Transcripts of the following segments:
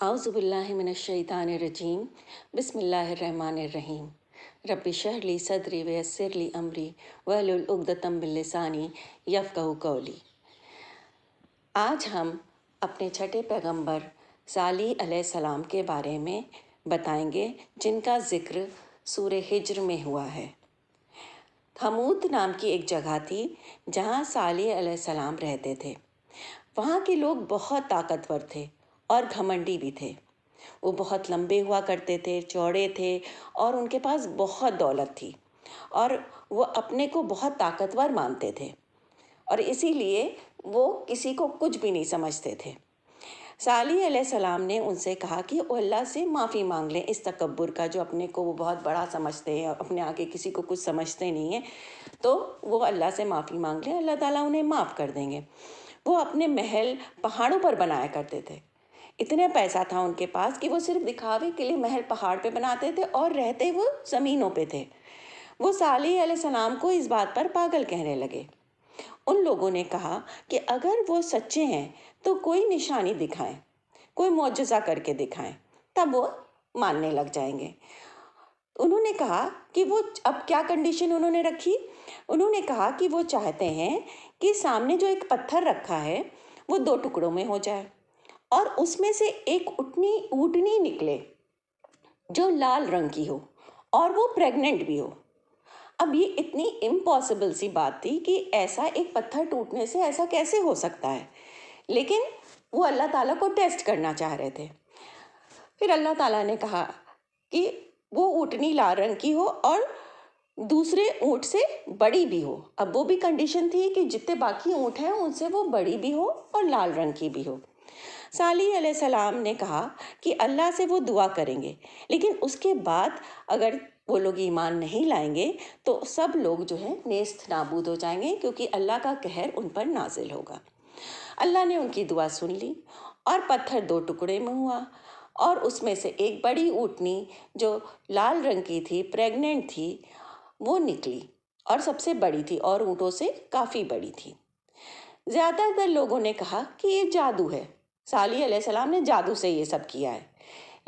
आउज़ुबिल्लाहि मिनश्शैतानिर्रजीम बिस्मिल्लाहिर्रहमानिर्रहीम रब्बि इश्रह ली सदरी वयस्सिर ली अमरी वहलुल उक़दतम मिन लिसानी यफ़क़हू क़ौली। आज हम अपने छठे पैगंबर सालीह अलैहिस्सलाम के बारे में बताएंगे, जिनका ज़िक्र सूरह हिज्र में हुआ है। थमूद नाम की एक जगह थी जहाँ सालीह अलैहिस्सलाम रहते थे। वहाँ के लोग बहुत ताकतवर थे और घमंडी भी थे। वो बहुत लंबे हुआ करते थे, चौड़े थे और उनके पास बहुत दौलत थी और वो अपने को बहुत ताकतवर मानते थे और इसीलिए वो किसी को कुछ भी नहीं समझते थे। सालीह अलैहिस्सलाम ने उनसे कहा कि वो अल्लाह से माफ़ी मांग लें इस तकब्बुर का, जो अपने को वो बहुत बड़ा समझते हैं, अपने आगे किसी को कुछ समझते नहीं हैं, तो वो अल्लाह से माफ़ी मांग लें, अल्लाह ताला उन्हें माफ़ कर देंगे। वो अपने महल पहाड़ों पर बनाया करते थे। इतने पैसा था उनके पास कि वो सिर्फ दिखावे के लिए महल पहाड़ पे बनाते थे और रहते वो ज़मीनों पे थे। वो सालीह अलैहिस्सलाम को इस बात पर पागल कहने लगे। उन लोगों ने कहा कि अगर वो सच्चे हैं तो कोई निशानी दिखाएं, कोई मौजज़ा करके दिखाएं, तब वो मानने लग जाएंगे। उन्होंने कहा कि वो अब क्या कंडीशन उन्होंने रखी। उन्होंने कहा कि वो चाहते हैं कि सामने जो एक पत्थर रखा है वो 2 टुकड़ों में हो जाए और उसमें से एक ऊँटनी निकले जो लाल रंग की हो और वो प्रेग्नेंट भी हो। अब ये इतनी इम्पॉसिबल सी बात थी कि ऐसा एक पत्थर टूटने से ऐसा कैसे हो सकता है, लेकिन वो अल्लाह ताला को टेस्ट करना चाह रहे थे। फिर अल्लाह ताला ने कहा कि वो ऊँटनी लाल रंग की हो और दूसरे ऊँट से बड़ी भी हो। अब वो भी कंडीशन थी कि जितने बाकी ऊँट हैं उनसे वो बड़ी भी हो और लाल रंग की भी हो। सालीह अलैहिस्सलाम ने कहा कि अल्लाह से वो दुआ करेंगे, लेकिन उसके बाद अगर वो लोग ईमान नहीं लाएंगे तो सब लोग जो है नेस्त नाबूद हो जाएंगे, क्योंकि अल्लाह का कहर उन पर नाजिल होगा। अल्लाह ने उनकी दुआ सुन ली और पत्थर 2 टुकड़े में हुआ और उसमें से एक बड़ी ऊँटनी जो लाल रंग की थी, प्रेग्नेंट थी, वो निकली और सबसे बड़ी थी और ऊँटों से काफ़ी बड़ी थी। ज़्यादातर लोगों ने कहा कि ये जादू है, सालीह अलैहिस्सलाम ने जादू से ये सब किया है,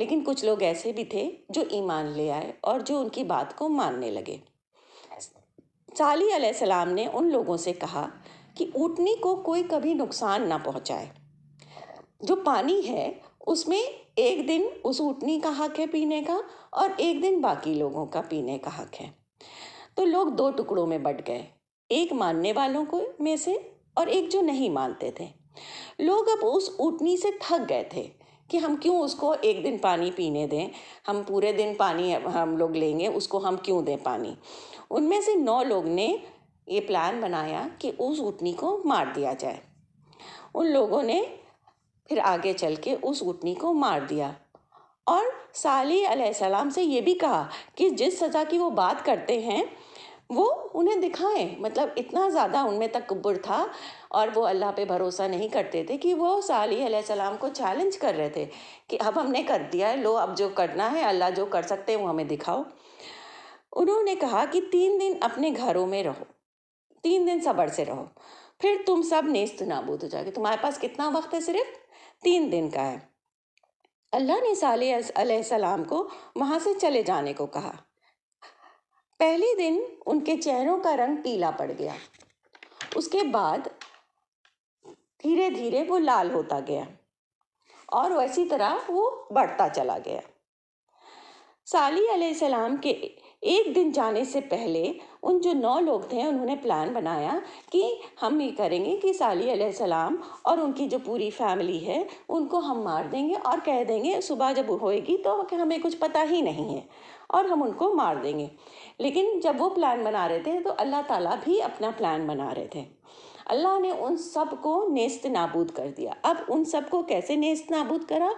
लेकिन कुछ लोग ऐसे भी थे जो ईमान ले आए और जो उनकी बात को मानने लगे। सालीह अलैहिस्सलाम ने उन लोगों से कहा कि ऊँटनी को कोई कभी नुकसान ना पहुंचाए। जो पानी है उसमें एक दिन उस ऊँटनी का हक है पीने का और एक दिन बाकी लोगों का पीने का हक है। तो लोग 2 टुकड़ों में बट गए, एक मानने वालों को में से और एक जो नहीं मानते थे। लोग अब उस ऊँटनी से थक गए थे कि हम क्यों उसको एक दिन पानी पीने दें, हम पूरे दिन पानी हम लोग लेंगे, उसको हम क्यों दें पानी। उनमें से 9 लोग ने ये प्लान बनाया कि उस ऊँटनी को मार दिया जाए। उन लोगों ने फिर आगे चल के उस ऊँटनी को मार दिया और सालीह अलैहिस्सलाम से ये भी कहा कि जिस सज़ा की वो बात करते हैं वो उन्हें दिखाएं। मतलब इतना ज़्यादा उनमें तकब्बुर था और वो अल्लाह पे भरोसा नहीं करते थे कि वो सालीह अलैहिस्सलाम को चैलेंज कर रहे थे कि अब हमने कर दिया है, लो अब जो करना है, अल्लाह जो कर सकते हैं वो हमें दिखाओ। उन्होंने कहा कि 3 दिन अपने घरों में रहो, 3 दिन सब्र से रहो, फिर तुम सब नेस्त नाबूद हो जाओगे। तुम्हारे पास कितना वक्त है? सिर्फ 3 दिन का है। अल्लाह ने सालीह अलैहिस्सलाम को वहाँ से चले जाने को कहा। पहले दिन उनके चेहरों का रंग पीला पड़ गया, उसके बाद धीरे धीरे वो लाल होता गया और वैसी तरह वो बढ़ता चला गया। सालीह अलैहिस्सलाम के एक दिन जाने से पहले उन जो 9 लोग थे उन्होंने प्लान बनाया कि हम ये करेंगे कि सालीह अलैहिस्सलाम और उनकी जो पूरी फैमिली है उनको हम मार देंगे और कह देंगे सुबह जब होएगी तो हमें कुछ पता ही नहीं है और हम उनको मार देंगे। लेकिन जब वो प्लान बना रहे थे तो अल्लाह ताला भी अपना प्लान बना रहे थे। अल्लाह ने उन सब को नेस्त नाबूद कर दिया। अब उन सब को कैसे नेस्त नाबूद करा?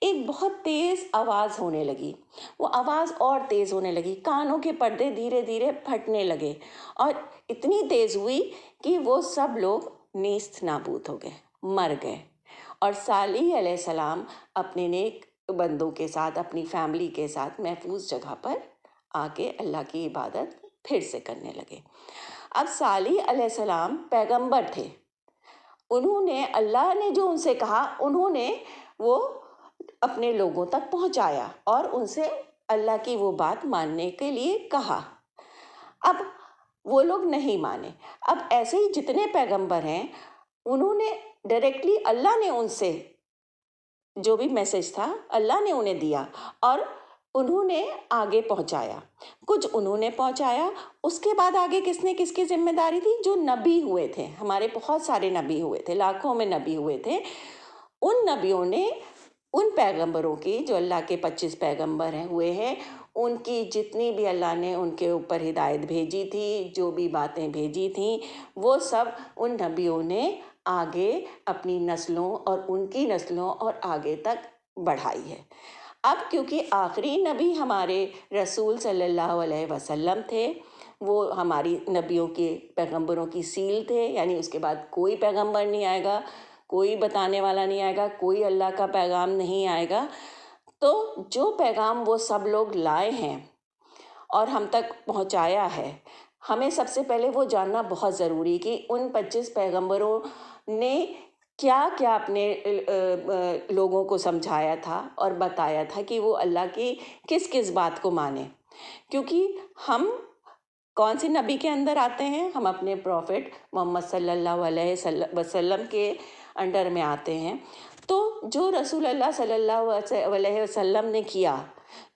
एक बहुत तेज़ आवाज़ होने लगी, वो आवाज़ और तेज़ होने लगी, कानों के पर्दे धीरे धीरे फटने लगे और इतनी तेज़ हुई कि वो सब लोग नेस्त नाबूद हो गए, मर गए। और सालीह अलैहिस्सलाम अपने नेक बंदों के साथ, अपनी फैमिली के साथ महफूज जगह पर आके अल्लाह की इबादत फिर से करने लगे। अब सालीह अलैहिस्सलाम पैगंबर थे, उन्होंने अल्लाह ने जो उनसे कहा उन्होंने वो अपने लोगों तक पहुंचाया और उनसे अल्लाह की वो बात मानने के लिए कहा। अब वो लोग नहीं माने। अब ऐसे ही जितने पैगंबर हैं, उन्होंने डायरेक्टली अल्लाह ने उनसे जो भी मैसेज था अल्लाह ने उन्हें दिया और उन्होंने आगे पहुंचाया। कुछ उन्होंने पहुंचाया, उसके बाद आगे किसने किसकी जिम्मेदारी थी? जो नबी हुए थे, हमारे बहुत सारे नबी हुए थे, लाखों में नबी हुए थे। उन नबियों ने उन पैगंबरों की, जो अल्लाह के 25 पैगंबर हैं हुए हैं, उनकी जितनी भी अल्लाह ने उनके ऊपर हिदायत भेजी थी, जो भी बातें भेजी थी, वो सब उन नबियों ने आगे अपनी नस्लों और उनकी नस्लों और आगे तक बढ़ाई है। अब क्योंकि आखिरी नबी हमारे रसूल सल्लल्लाहु अलैहि वसल्लम थे, वो हमारी नबियों के पैगंबरों की सील थे, यानी उसके बाद कोई पैगंबर नहीं आएगा, कोई बताने वाला नहीं आएगा, कोई अल्लाह का पैगाम नहीं आएगा। तो जो पैगाम वो सब लोग लाए हैं और हम तक पहुंचाया है, हमें सबसे पहले वो जानना बहुत ज़रूरी कि उन 25 पैगंबरों ने क्या क्या अपने लोगों को समझाया था और बताया था कि वो अल्लाह की किस किस बात को माने। क्योंकि हम कौन से नबी के अंदर आते हैं? हम अपने प्रॉफिट मोहम्मद सल्लल्लाहु अलैहि वसल्लम के अंडर में आते हैं। तो जो रसूल अल्लाह सल्लल्लाहु अलैहि वसल्लम ने किया,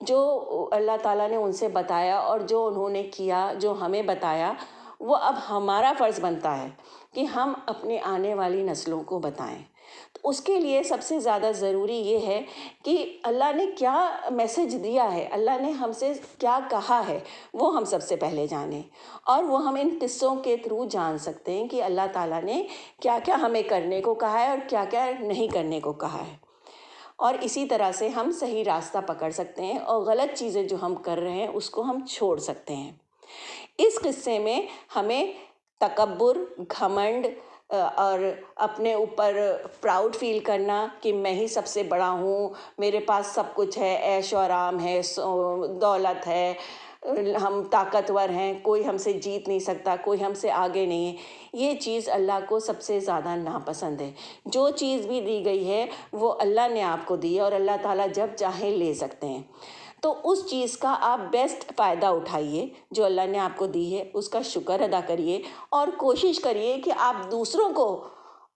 जो अल्लाह ताला ने उनसे बताया और जो उन्होंने किया, जो हमें बताया, वो अब हमारा फ़र्ज़ बनता है कि हम अपने आने वाली नस्लों को बताएं। तो उसके लिए सबसे ज़्यादा ज़रूरी ये है कि अल्लाह ने क्या मैसेज दिया है, अल्लाह ने हमसे क्या कहा है, वो हम सबसे पहले जानें। और वो हम इन किस्सों के थ्रू जान सकते हैं कि अल्लाह ताला ने क्या क्या हमें करने को कहा है और क्या क्या नहीं करने को कहा है। और इसी तरह से हम सही रास्ता पकड़ सकते हैं और गलत चीज़ें जो हम कर रहे हैं उसको हम छोड़ सकते हैं। इस किस्से में हमें तकब्बुर, घमंड और अपने ऊपर प्राउड फील करना कि मैं ही सबसे बड़ा हूँ, मेरे पास सब कुछ है, ऐश और आराम है, दौलत है, हम ताकतवर हैं, कोई हमसे जीत नहीं सकता, कोई हमसे आगे नहीं है, ये चीज़ अल्लाह को सबसे ज़्यादा नापसंद है। जो चीज़ भी दी गई है वो अल्लाह ने आपको दी है और अल्लाह ताला जब चाहे ले सकते हैं। तो उस चीज़ का आप बेस्ट फ़ायदा उठाइए, जो अल्लाह ने आपको दी है उसका शुक्र अदा करिए और कोशिश करिए कि आप दूसरों को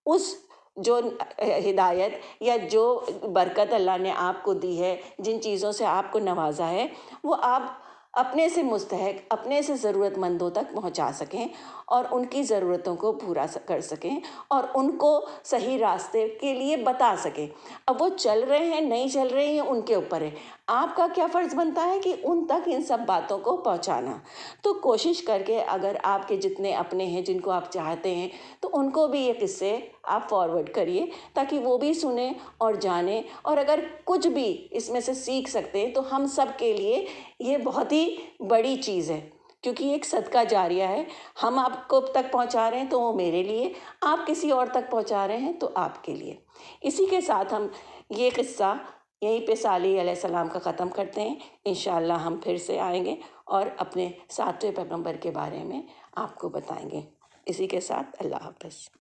उस जो हिदायत या जो बरकत अल्लाह ने आपको दी है, जिन चीज़ों से आपको नवाजा है, वो आप अपने से मुस्तहक, अपने से ज़रूरतमंदों तक पहुंचा सकें और उनकी ज़रूरतों को पूरा कर सकें और उनको सही रास्ते के लिए बता सकें। अब वो चल रहे हैं, नहीं चल रहे हैं, उनके ऊपर है। आपका क्या फ़र्ज़ बनता है कि उन तक इन सब बातों को पहुंचाना। तो कोशिश करके अगर आपके जितने अपने हैं जिनको आप चाहते हैं, तो उनको भी ये किस्से आप फॉरवर्ड करिए ताकि वो भी सुने और जाने, और अगर कुछ भी इसमें से सीख सकते हैं तो हम सब के लिए ये बहुत ही बड़ी चीज़ है, क्योंकि एक सदका जारिया है। हम आपको तक पहुंचा रहे हैं तो वो मेरे लिए, आप किसी और तक पहुंचा रहे हैं तो आपके लिए। इसी के साथ हम ये किस्सा यहीं पे सालेह अलैहिस्सलाम का ख़त्म करते हैं। इंशाअल्लाह हम फिर से आएंगे और अपने 7वें पैगंबर के बारे में आपको बताएंगे। इसी के साथ अल्लाह हाफ़िज़।